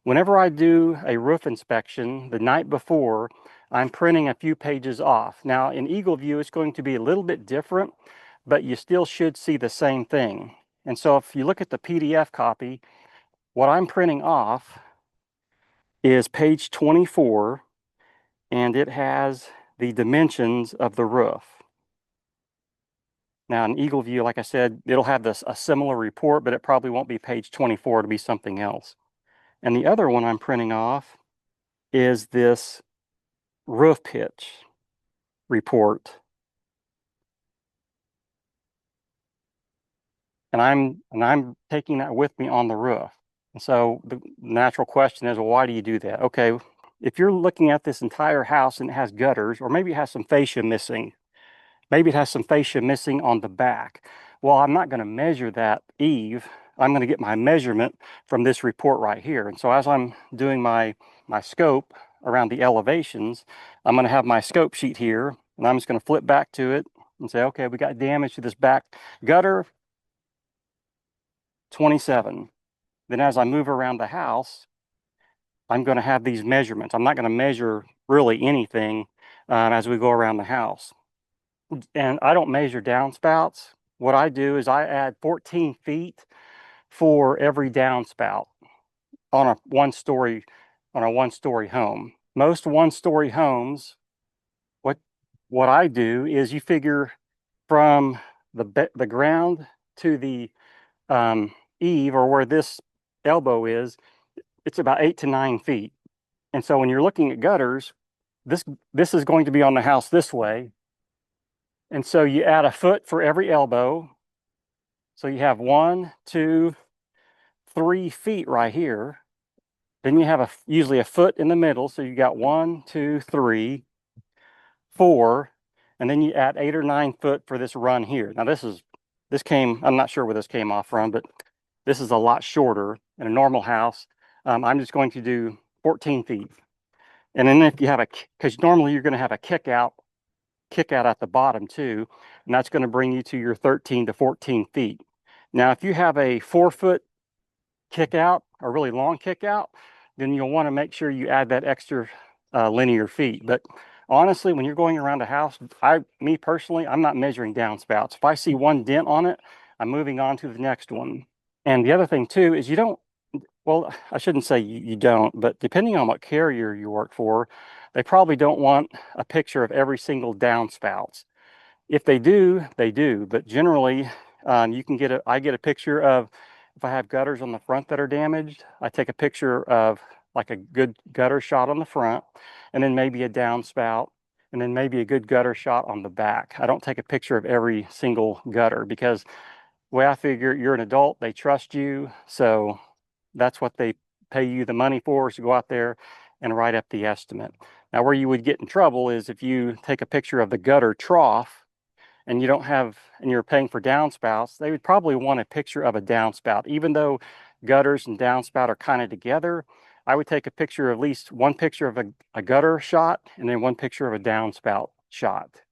Whenever I do a roof inspection the night before, I'm printing a few pages off. Now in Eagle View, it's going to be a little bit different, but you still should see the same thing. And so if you look at the PDF copy, what I'm printing off is page 24, and it has the dimensions of the roof. Now in Eagle View, like I said, it'll have a similar report, but it probably won't be page 24, it'll be something else. And the other one I'm printing off is this roof pitch report. And I'm taking that with me on the roof. And so the natural question is, well, why do you do that? Okay, if you're looking at this entire house and it has gutters, or maybe it has some fascia missing, maybe it has some fascia missing on the back. Well, I'm not going to measure that eave. I'm going to get my measurement from this report right here. And so as I'm doing my scope around the elevations, I'm going to have my scope sheet here, and I'm just going to flip back to it and say, okay, we got damage to this back gutter, 27. Then as I move around the house, I'm going to have these measurements. I'm not going to measure really anything as we go around the house. And I don't measure downspouts. What I do is I add 14 feet for every downspout on a one-story home. Most one-story homes, what I do is you figure from the ground to the eave, or where this elbow is, it's about 8 to 9 feet. And so when you're looking at gutters, this is going to be on the house this way. And so you add a foot for every elbow. So you have 1, 2, 3 feet right here. Then you have usually a foot in the middle. So you got 1, 2, 3, 4, and then you add 8 or 9 foot for this run here. Now I'm not sure where this came off from, but this is a lot shorter in a normal house. I'm just going to do 14 feet. And then if you have because normally you're going to have a kick out at the bottom too, and that's going to bring you to your 13 to 14 feet. Now, if you have a 4-foot kick out, a really long kick out, then you'll want to make sure you add that extra linear feet. But honestly, when you're going around a house, me personally, I'm not measuring downspouts. If I see one dent on it, I'm moving on to the next one. And the other thing too is well, I shouldn't say you don't, but depending on what carrier you work for, they probably don't want a picture of every single downspouts. If they do, they do. But generally, you can I get a picture of, if I have gutters on the front that are damaged, I take a picture of like a good gutter shot on the front, and then maybe a downspout, and then maybe a good gutter shot on the back. I don't take a picture of every single gutter, because the way I figure, you're an adult, they trust you, so that's what they pay you the money for, is to go out there and write up the estimate. Now, where you would get in trouble is if you take a picture of the gutter trough and you're paying for downspouts, they would probably want a picture of a downspout. Even though gutters and downspout are kind of together, I would take a picture, at least one picture of a gutter shot, and then one picture of a downspout shot.